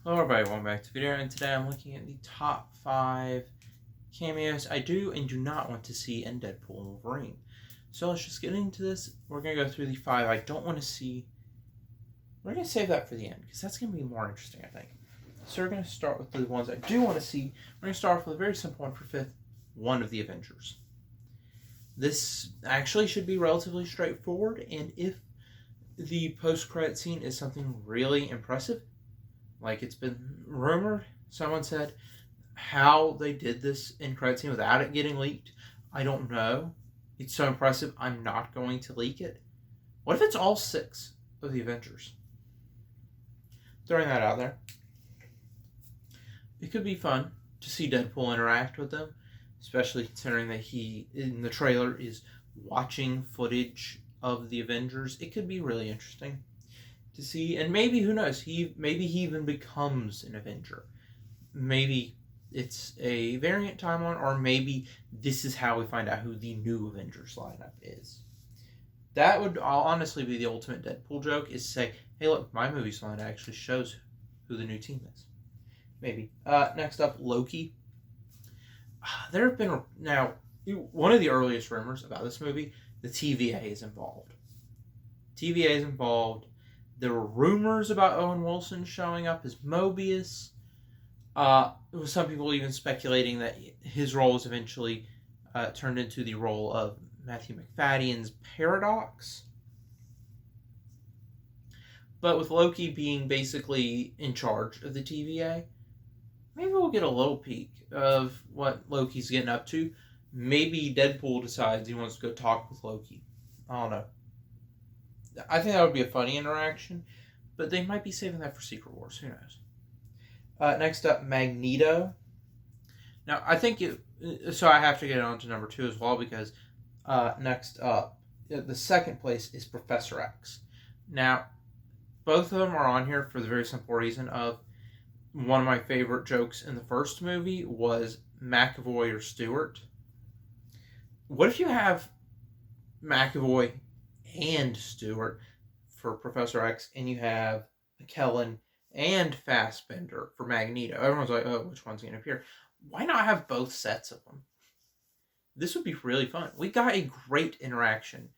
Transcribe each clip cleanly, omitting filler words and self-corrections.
Hello everybody, welcome back to the video, and today I'm looking at the top 5 cameos I do and do not want to see in Deadpool and Wolverine. So let's just get into this. We're going to go through the 5 I don't want to see. We're going to save that for the end, because that's going to be more interesting, I think. So we're going to start with the ones I do want to see. We're going to start off with a very simple one for 5th, one of the Avengers. This actually should be relatively straightforward, and if the post-credit scene is something really impressive, like it's been rumored, someone said how they did this in credit scene without it getting leaked, I don't know. It's so impressive, I'm not going to leak it. What if it's all 6 of the Avengers? Throwing that out there. It could be fun to see Deadpool interact with them, especially considering that he, in the trailer, is watching footage of the Avengers. It could be really interesting to see, and maybe, who knows, maybe he even becomes an Avenger. Maybe it's a variant timeline, or maybe this is how we find out who the new Avengers lineup is. That would honestly be the ultimate Deadpool joke, is to say, hey look, my movie slide actually shows who the new team is. Maybe. Next up, Loki. There have been, now, one of the earliest rumors about this movie, the TVA is involved. TVA is involved. There were rumors about Owen Wilson showing up as Mobius. Some people even speculating that his role was eventually turned into the role of Matthew McFadden's Paradox. But with Loki being basically in charge of the TVA, maybe we'll get a little peek of what Loki's getting up to. Maybe Deadpool decides he wants to go talk with Loki. I don't know. I think that would be a funny interaction, but they might be saving that for Secret Wars. Who knows? Next up, Magneto. Now, I think so I have to get on to number 2 as well, because next up, the second place is Professor X. Now, both of them are on here for the very simple reason of one of my favorite jokes in the first movie was McAvoy or Stewart. What if you have McAvoy and Stewart for Professor X, and you have Kellen and Fassbender for Magneto? Everyone's like, oh, which one's going to appear? Why not have both sets of them? This would be really fun. We got a great interaction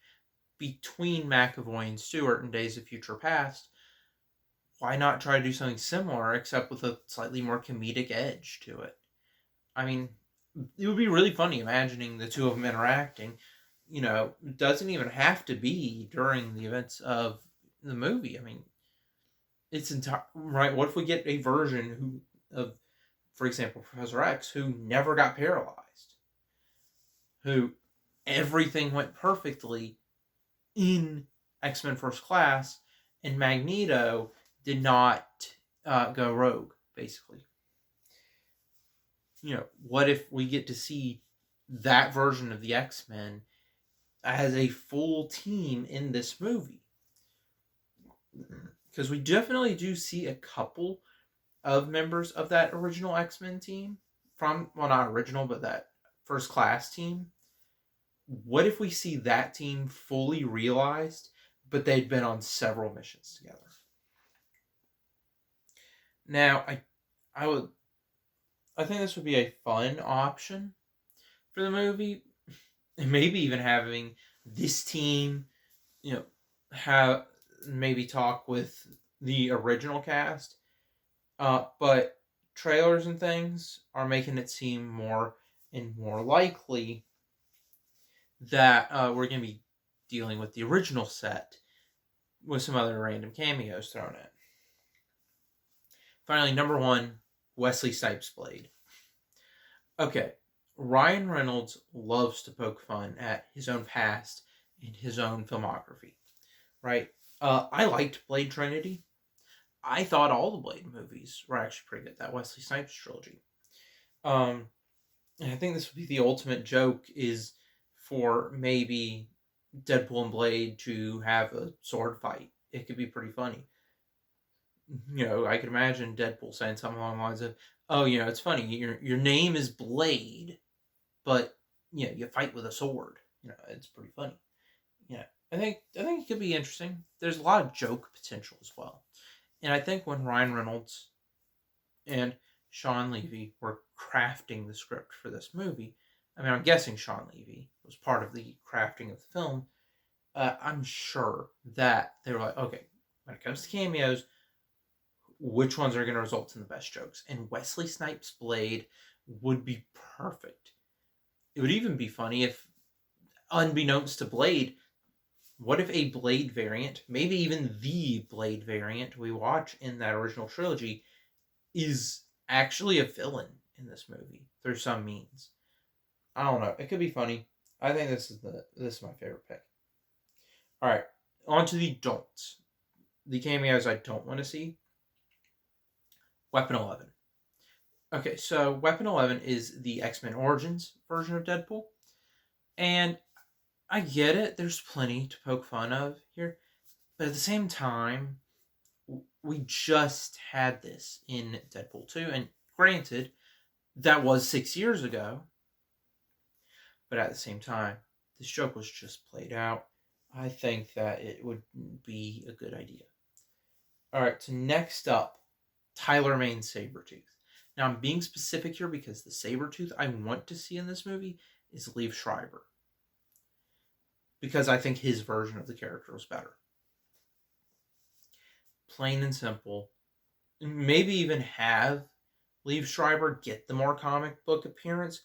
between McAvoy and Stewart in Days of Future Past. Why not try to do something similar, except with a slightly more comedic edge to it? I mean, it would be really funny imagining the two of them interacting. You know, it doesn't even have to be during the events of the movie. I mean, it's right. What if we get a version of, for example, Professor X, who never got paralyzed, who everything went perfectly in X-Men First Class, and Magneto did not go rogue, basically. You know, what if we get to see that version of the X-Men as a full team in this movie? Because we definitely do see a couple of members of that original X-Men team from, well, not original, but that First Class team. What if we see that team fully realized, but they'd been on several missions together? Now, I think this would be a fun option for the movie. And maybe even having this team, you know, have maybe talk with the original cast. But trailers and things are making it seem more and more likely that we're going to be dealing with the original set with some other random cameos thrown in. Finally, number 1, Wesley Snipes' Blade. Okay, Ryan Reynolds loves to poke fun at his own past and his own filmography, right? I liked Blade Trinity. I thought all the Blade movies were actually pretty good, that Wesley Snipes trilogy. And I think this would be the ultimate joke, is for maybe Deadpool and Blade to have a sword fight. It could be pretty funny. You know, I could imagine Deadpool saying something along the lines of, oh, you know, it's funny, your name is Blade, but, you know, you fight with a sword. You know, it's pretty funny. Yeah, I think it could be interesting. There's a lot of joke potential as well. And I think when Ryan Reynolds and Sean Levy were crafting the script for this movie. I mean, I'm guessing Sean Levy was part of the crafting of the film. I'm sure that they were like, okay, when it comes to cameos, which ones are going to result in the best jokes? And Wesley Snipes' Blade would be perfect. It would even be funny if, unbeknownst to Blade, what if a Blade variant, maybe even the Blade variant we watch in that original trilogy, is actually a villain in this movie through some means? I don't know. It could be funny. I think this is my favorite pick. All right, on to the don'ts. The cameos I don't want to see. Weapon 11. Okay, so Weapon 11 is the X-Men Origins version of Deadpool. And I get it. There's plenty to poke fun of here. But at the same time, we just had this in Deadpool 2. And granted, that was 6 years ago. But at the same time, this joke was just played out. I think that it would be a good idea. All right, so next up, Tyler Mane's Sabretooth. Now, I'm being specific here because the Sabretooth I want to see in this movie is Liev Schreiber. Because I think his version of the character was better. Plain and simple. Maybe even have Liev Schreiber get the more comic book appearance.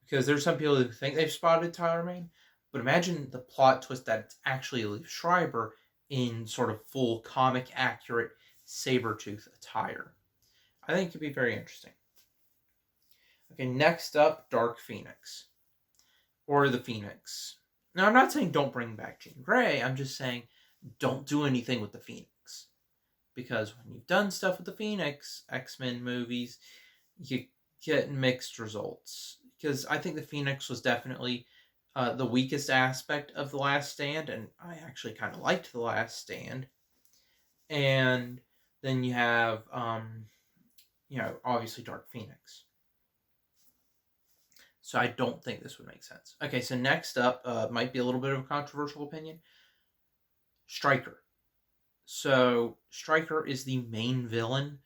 Because there's some people who think they've spotted Tyler Mane. But imagine the plot twist that it's actually Liev Schreiber in sort of full comic accurate Sabretooth attire. I think it could be very interesting. Okay, next up, Dark Phoenix. Or the Phoenix. Now, I'm not saying don't bring back Jean Grey. I'm just saying don't do anything with the Phoenix. Because when you've done stuff with the Phoenix, X-Men movies, you get mixed results. Because I think the Phoenix was definitely the weakest aspect of The Last Stand. And I actually kind of liked The Last Stand. And then you have, obviously Dark Phoenix. So I don't think this would make sense. Okay, so next up might be a little bit of a controversial opinion. Stryker. So Stryker is the main villain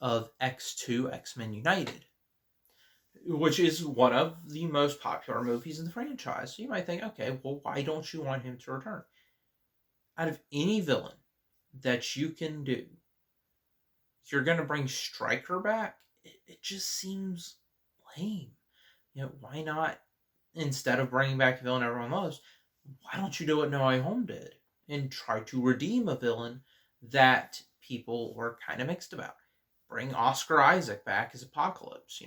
of X2, X-Men United, which is one of the most popular movies in the franchise. So you might think, okay, well, why don't you want him to return? Out of any villain that you can do, you're going to bring Stryker back? It just seems lame. Why not, instead of bringing back a villain everyone loves, why don't you do what No Way Home did and try to redeem a villain that people were kind of mixed about? Bring Oscar Isaac back as Apocalypse,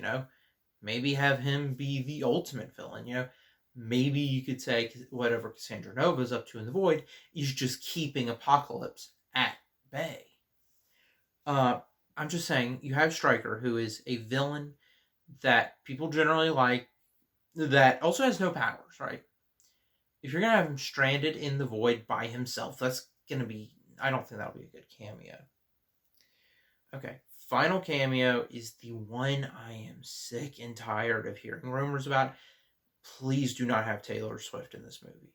Maybe have him be the ultimate villain, Maybe you could say whatever Cassandra Nova's up to in The Void is just keeping Apocalypse at bay. I'm just saying, you have Stryker, who is a villain that people generally like, that also has no powers, right? If you're going to have him stranded in the void by himself, that's going to be, I don't think that'll be a good cameo. Okay, final cameo is the one I am sick and tired of hearing rumors about. Please do not have Taylor Swift in this movie.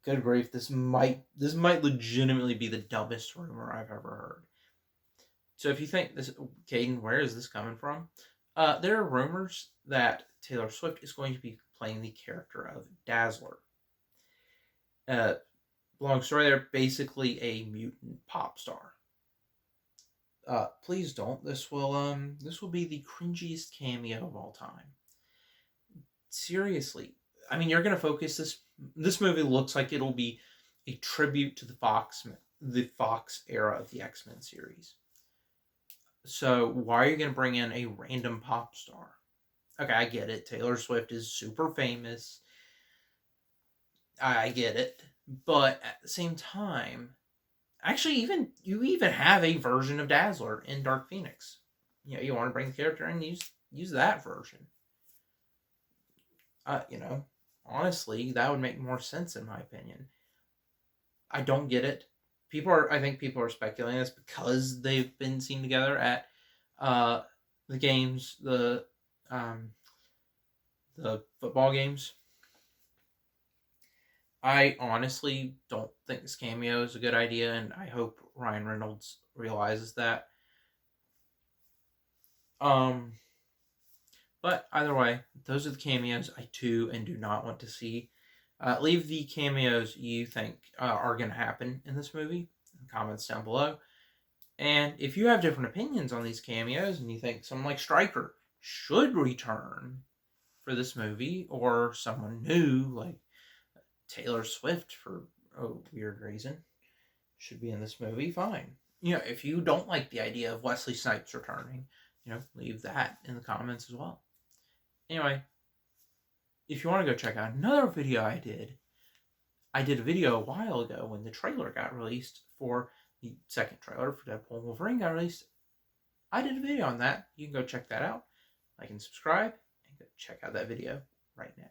Good grief, this might legitimately be the dumbest rumor I've ever heard. So if you think this, Caden, where is this coming from? There are rumors that Taylor Swift is going to be playing the character of Dazzler. Long story there, basically a mutant pop star. Please don't. This will be the cringiest cameo of all time. Seriously, I mean, you're gonna focus this movie looks like it'll be a tribute to the Fox era of the X-Men series. So why are you going to bring in a random pop star? Okay, I get it. Taylor Swift is super famous. I get it. But at the same time, actually, you even have a version of Dazzler in Dark Phoenix. You want to bring the character in, use that version. Honestly, that would make more sense in my opinion. I don't get it. I think people are speculating this because they've been seen together at the games, the football games. I honestly don't think this cameo is a good idea, and I hope Ryan Reynolds realizes that. But either way, those are the cameos I do and do not want to see. Leave the cameos you think are going to happen in this movie in the comments down below. And if you have different opinions on these cameos and you think someone like Stryker should return for this movie, or someone new like Taylor Swift for a weird reason should be in this movie, fine. If you don't like the idea of Wesley Snipes returning, leave that in the comments as well. Anyway, if you want to go check out another video I did a video a while ago when the trailer got released for the second trailer for Deadpool and Wolverine got released. I did a video on that. You can go check that out. Like and subscribe, and go check out that video right now.